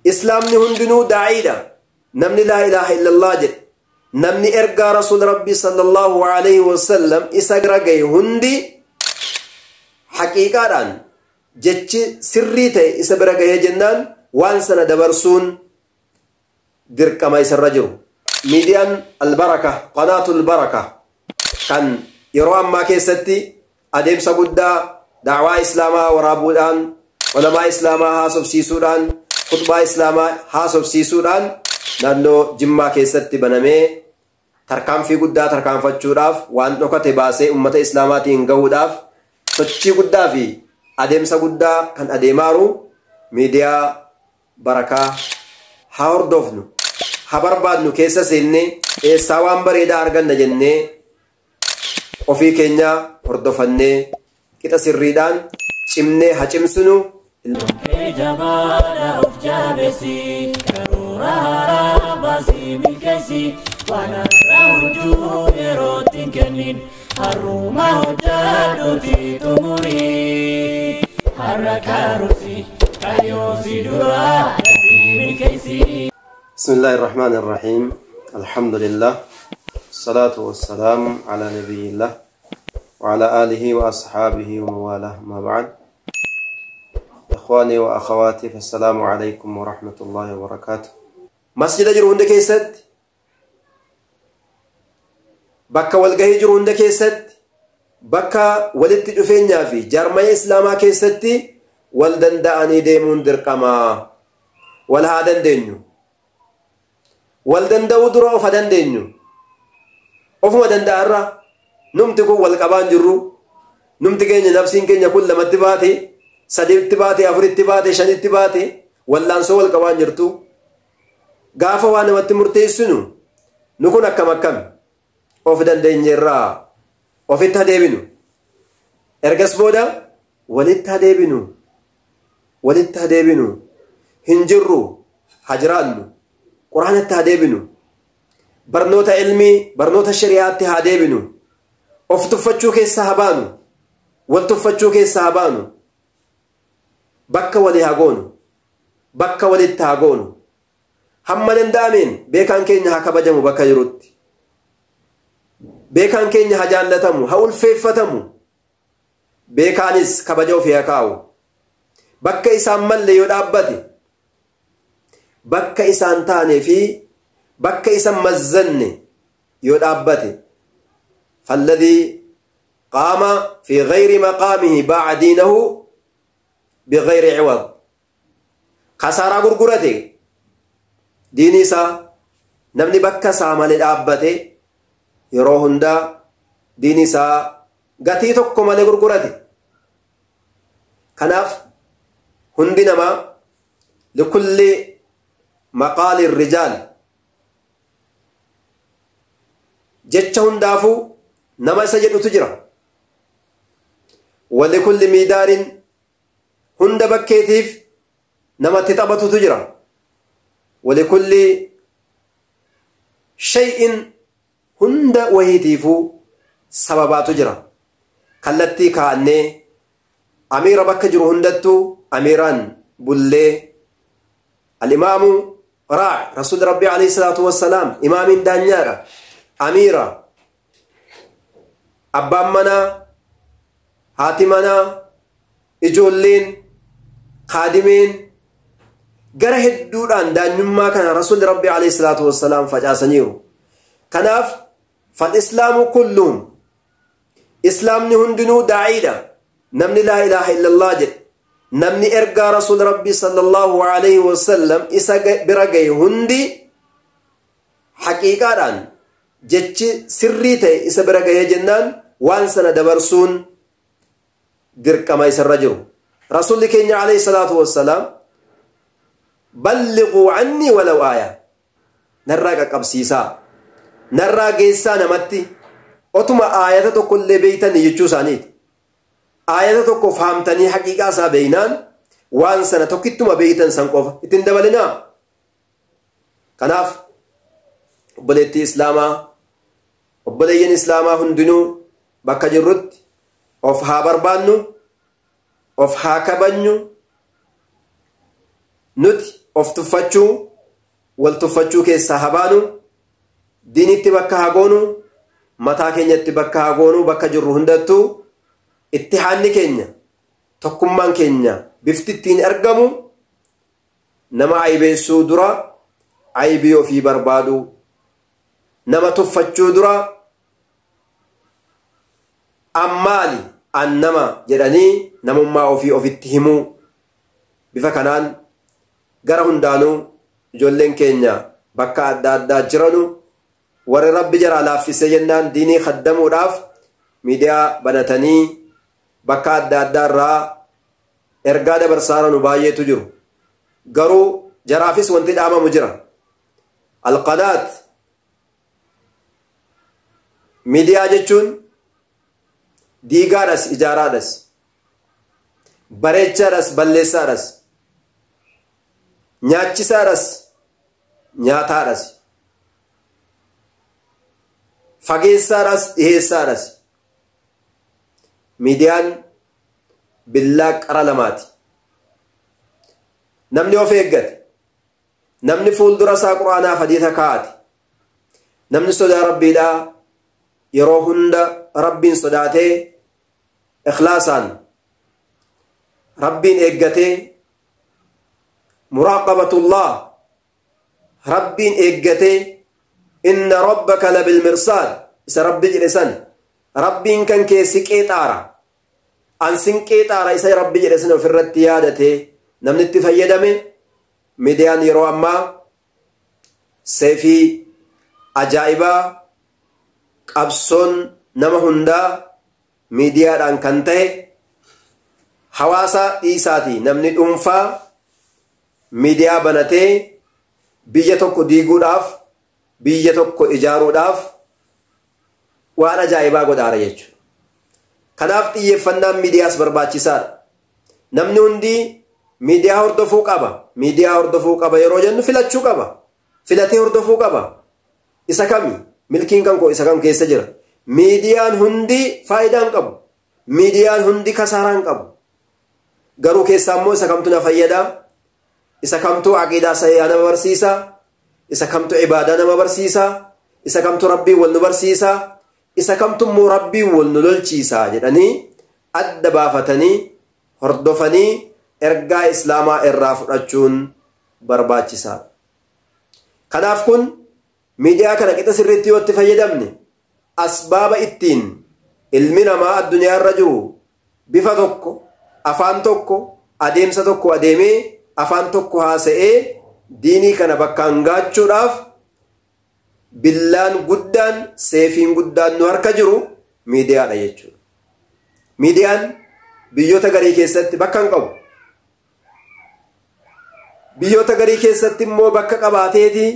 إسلامني هندنو داعيدا نمني لا إله إلا الله جد نمني إرقى رسول ربي صلى الله عليه وسلم إساقرقي هندي حقيقة ران جتش سريته إسابرقي جنان وانسنا دبرسون درك ما يسرجرو ميديان البركة قناة البركة كان يروان ما كيستي أديم سقودا دعوة إسلاما ورابودان علماء إسلاما حاسب سيسودان خطبة إسلاما حاسب سيسودان نانو جمع كيستي بنامي تركام في قدا تركام فتشوراف وان نكتة باسي أمة إسلاماتي انقوداف تشي قدا في أديم سقودا كان أديمارو ميديا بركة هاوردوفنو habarbaadnu keessa seenne eessaa waan bareedaa arganna jennee ofii keenya hordofannee qixa sirriidhaan cimnee hacimsinu jabaadha of jaabesi karoora haaraa baasii milkeessi waan har'aa hojjuu yerootiin kennin har'uma hojjaadhuuti xumurii har'a kaaruusi kayyoosi duraa dhabbii milkeessi. بسم الله الرحمن الرحيم الحمد لله الصلاة والسلام على نبي الله وعلى آله وأصحابه وموالاه ما بعد إخواني وأخواتي فالسلام عليكم ورحمة الله وبركاته مسجد جرون دكيست بكا والقهي جرون دكيست بكا ولدت جفين في جرمي إسلاما كيستي والدن داني ديمون درقما والهادن دينيو والدندو درو فدن دينيو أفما دندارا نمتكو والقبان جرو نمتكين نفسين كين يقول لما اتباتي سديب اتباتي أفر اتباتي شن اتباتي واللانسو والقبان جرتو غافا وانا متمرتيسنو نكون أكام أكام أفدن دينيرا أفتها ديبنو إرقس بودا ولدها ديبنو هنجرو حجرانو قرآن التهديبنو برنوتا علمي برنوتا الشريعات التهديبنو افتفتشوك السحبانو والتفتشوك السحبانو بكا وليهاغونو بكا وليتهاغونو همالن دامين بيكان كينيا هكبجمو بكا يروت بيكان كينيا هجالتمو هول فيفتمو بيكانيس كبجو فيها كاو بكا إسام ملي يدابتي بكا إسان تاني في بكا إسان مزني يدابتي فالذي قام في غير مقامه باع دينه بغير عوض خسارة غرغرتي ديني سا نمني بكا سامل الأبتي يروهن دا ديني سا غتي تكو مالي غرغرتي كناف هندنا ما لكل مقال الرجال جتشون دافو نما سجد تجرى ولكل ميدار هند بكيتيف نما تتبت تجرى ولكل شيء هند وهيتيفو سببات تجرى كالتي كأني أمير بكجر هندتو أميران بلي الإمام راع رسول ربي عليه الصلاة والسلام إمام دانيارا أميرا أبامنا هاتمنا إجولين خادمين غره الدوران دانيما كان رسول ربي عليه الصلاة والسلام فجاسنيرو كناف فالإسلام كلهم إسلام نهندنو داعيدا نمني لا إله إلا الله جد نمني إرقى رسول ربي صلى الله عليه وسلم إسا برقي هندي حقيقة ران جتش سريته إسا برقي جنان وانسنا دبرسون درك ما يسرجرو رسول كيني عليه الصلاة والسلام بلغوا عني ولو آية نراك قبسيسا نراك إنسان متي أتما آية كل بيتني يجو سانيت آية تكو فهمتني حقيقة سابينان وان سنة تكتما بيتن سنقوف اتندبالنا كناف وبليتي إسلاما وبليين إسلاما هندنو بكا جرد of haa barbaannu of haa kabajnu nuti of tuffachuu wal tuffachuu keessaa habaanu diinitti bakka hagoonu mataa keenyatti bakka hagoonu bakka jirru hundattuu ittihaanni keenya tokkummaan keenya bifti ittiin argamu nama aybeessuu dura aybii ofii barbaadu nama tuffachuu dura ammaali annama jedhanii namummaa ofii ofitti himuu bifa kanaan gara hundaanuu ijoolleen keenya bakka adda addaa jiranu warri rabbi jara laaffisee jennaan diinii khaddamuudhaaf miidiyaa banatanii bakka adda addaa irraa ergaa dabarsaaranu baay'eetu jiru garuu jaraafis wanti dhaamamu jira alqanaat miidiyaa jechuun diigaadhas ijaaraadhas bareechaadhas balleessaadhas nyaachisaadhas nyaataadhas fageessaadhas dhiheessaadhas miidiyaan billaa qara lamaati namni of eeggate namni fuuldura isaa quraanaaf hadiisa kaa'ate namni sodaa rabbiidhaa yeroo hunda rabbiin sodaatee ikhlaasaan rabbiin eeggatee muraaqabatullah rabbiin eeggatee inna rabbaka labilmirsaad isa rabbi jedhe san rabbiin kan keessi qeexaara ansin qeexaara isa rabbi jedhe san ofirratti yaadatee namni itti fayyadame miidiyaan yeroo ammaa seefii ajaa'ibaa qabsoon nama hundaa miidiyaadhaan kan ta'e hawaasa dhiisaati namni dhuunfaa miidiyaa banatee biyya tokko diiguudhaaf biyya tokko ijaaruudhaaf waan ajaa'ibaa godhaara jechuudha. Kanaaf xiyyeeffannaan miidiyaas barbaachisaadha. Namni hundi miidiyaa hordofuu qaba. Miidiyaa hordofuu qaba yeroo jennu filachuu qaba. Filatee hordofuu qaba. Isa kami? Milkiin kan koo isa kam keessa jira? Miidiyaan hundi faayidaan qabu. Miidiyaan hundi kasaaraan qabu. Garuu keessaa immoo isa kamtu na fayyada? Isa kamtu aqiidaa sayyaa nama barsiisa? Isa kamtu ibaadaa nama barsiisa? Isa kamtu rabbiin wal nu barsiisa? Isa kamtu immoo rabbiin wal nu lolchiisa jedhanii adda baafatanii hordofanii ergaa islaamaa irraa fudhachuun barbaachisaadha. Kanaaf kun miidiyaa kana qixa sirriitti yoo itti fayyadamne asbaaba ittiin ilmi namaa addunyaa irra jiru bifa tokko afaan tokko adeemsa tokko adeemee afaan tokko haasa'ee diinii kana bakkaan gaachuudhaaf billaan guddaan seefiin guddaan nu harka jiru miidiyaadha jechuudha. Miidiyaan biyyoota garii keessatti bakka hin qabu. Biyyoota garii keessatti immoo bakka qabaateeti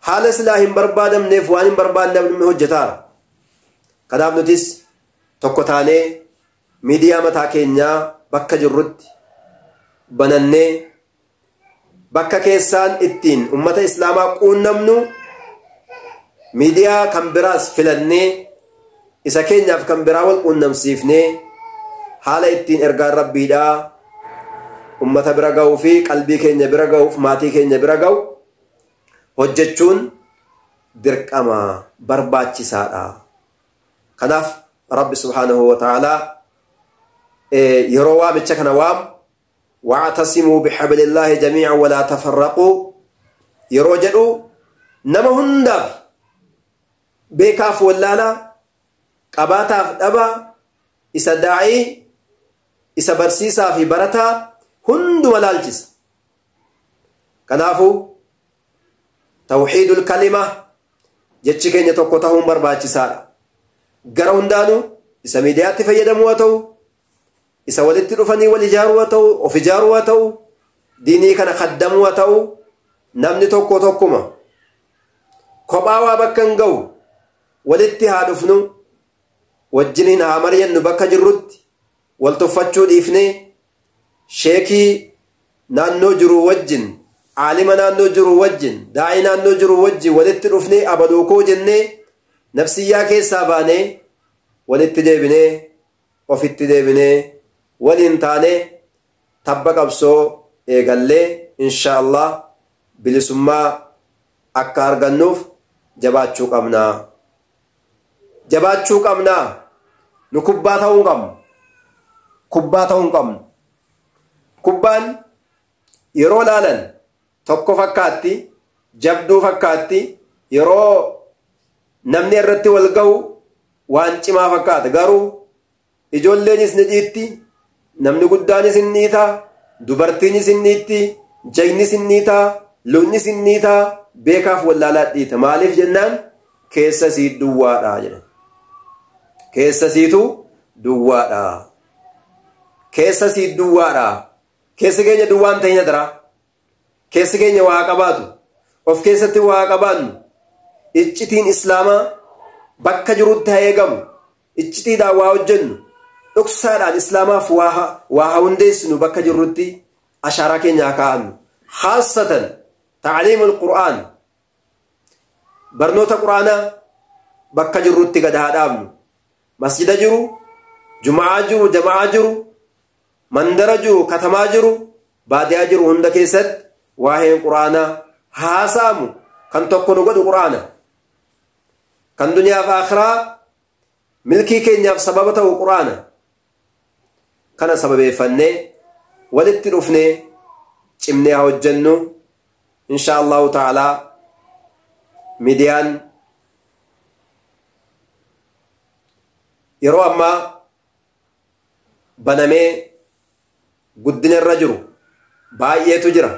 haala silaa hin barbaadamneef waan hin barbaadamne hojjetaara. Kanaaf nutis tokko taanee miidiyaa mataa keenyaa bakka jirrutti banannee bakka keessaan ittiin ummata islaamaa quunnamnu miidiyaa kan biraas filannee isa keenyaaf kan biraa wal quunnamsiifnee haala ittiin ergaan rabbiidhaa ummata bira ga'uu fi qalbii keenya bira ga'uuf maatii keenya bira ga'u hojjechuun dirqama barbaachisaadha. Kanaaf rabbi subhaanahu wa ta'aalaa yeroo waamicha kana waamu واعتصموا بحبل الله جميعا ولا تفرقوا يروجدوا نما هندا بكاف ولالا قباتا دبا اسداعي اسبرسيسا في برتا هند ولالجس كنافو توحيد الكلمه جچكenya tokko ta'uun barbaachisaadha gara hundaanu isa miidiyaatti fayyadamu ta'u isa walitti dhufanii wal ijaaruu ta'u of ijaaruu ta'u diinii kana khaddamu ta'u namni tokko tokkuma kophaa waa bakka hin ga'u walitti haa dhufnu wajjiniin haa mari'annu bakka jirrutti wal tuffachuu dhiifnee sheekii naannoo jiru wajjin aalima naannoo jiru wajjin daa'ii naannoo jiru wajjin walitti dhufnee abaduukoo jennee nafsiyyaa keessaa baanee walitti deebinee ofitti deebinee waliin taane tabba qabsoo eegallee insha Allah bilisummaa akka argannuuf jabaachuu qabna. Nu kubbaa ta'uu qabnu. Kubbaan yeroo laalan tokko fakkaatti, jabduu fakkaatti, yeroo namni irratti wal ga'u waan cimaa fakkaata. Garuu ijoolleenis ni dhiitti, namni guddaanis ni dhiita, dubartiinis ni dhiitti, jaynis ni dhiita, lubnis ni dhiita, beekaaf wallaalaa dhiita. Maaliif jennaan keessa sii duwwaadha jedhan. Keessa siitu duwwaadha. Keessa sii duwwaadha. Keessi keenya duwwaan ta'ina dara. Keessi keenya waa qabaatu. Of keessatti waa qabaannu. Iccitiin islaamaa bakka jirutti haa eegamu. Iccitiidhaan waa hojjennu. Dhoksaadhaan islaamaaf waa hundeessinu bakka jirrutti ashaaraa keenya haa kaa'annu. Khaasatan ta'aliimul Qur'aan. Barnoota Qur'aanaa bakka jirrutti gad haa dhaabnu. Masjida jiru, Jum'aa jiru, Jama'aa jiru, mandara jiru, katamaa jiru, baadiyaa jiru hunda keessatti waa'een Qur'aanaa haasa'amu. Kan tokko nu godhu Qur'aana. Kan duniyaaf akhiraa milkii keenyaaf sababa ta'u Qur'aana. Kana sababeeffannee walitti dhufnee cimnee haa hojjennu. Insha Allahu ta'ala miidiyaan yeroo ammaa banamee guddina irra jiru baay'eetu jira.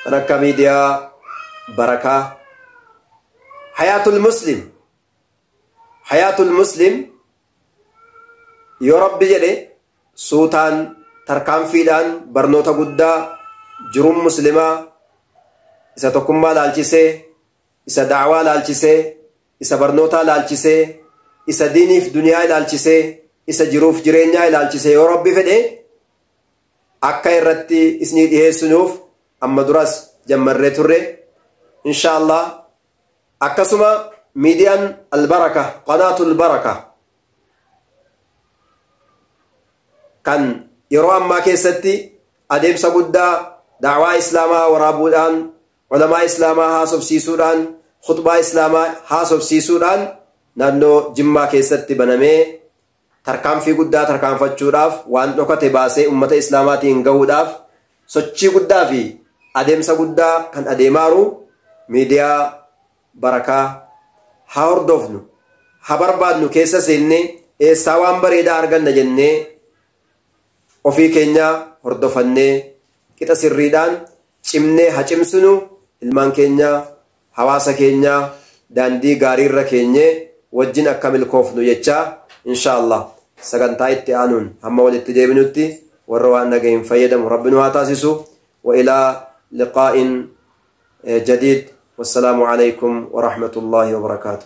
Kan akka miidiyaa Barakaa, Hayaatul Muslim yoo Rabbi jedhe suutaan tarkaanfiidhaan barnoota guddaa jiruun muslimaa isa tokkummaa laalchisee, isa da'waa laalchisee, isa barnootaa laalchisee, isa diiniif duniyaa ilaalchisee, isa jiruuf jireenyaa ilaalchisee yoo Rabbi fedhe akka irratti isinii dhiheessinuuf amma duras jammarree turre. Insha Allah akkasuma miidiyaan Albaraka, Qanaatul Baraka kan yeroo ammaa keessatti adeemsa guddaa da'waa islaamaa waraabuudhaan, ulamaa islaamaa haasofsiisuudhaan, khutbaa islaamaa haasofsiisuudhaan naannoo Jimmaa keessatti banamee tarkaanfii guddaa tarkaanfachuudhaaf waan dhokate baasee ummata islaamaatiin gahuudhaaf sochii guddaa fi adeemsa guddaa kan adeemaaru miidiyaa Barakaa haa hordofnu, haa barbaadnu. Keessa seennee eessaa waan bareedaa arganna jennee ofii keenya hordofannee qixa sirriidhaan cimnee haa cimsinu. Ilmaan keenya, hawaasa keenya daandii gaariirra keenyee wajjin akka milkoofnu jechaa insha Allah sagantaa itti aanuun hamma walitti deebinutti warra waan dhaga'een fayyadamu Rabbi nu haa taasisu. Wa ilaa liqaa'in jadiid. Wassalaamu alaykum wa rahmatullahi wa barakaatuh.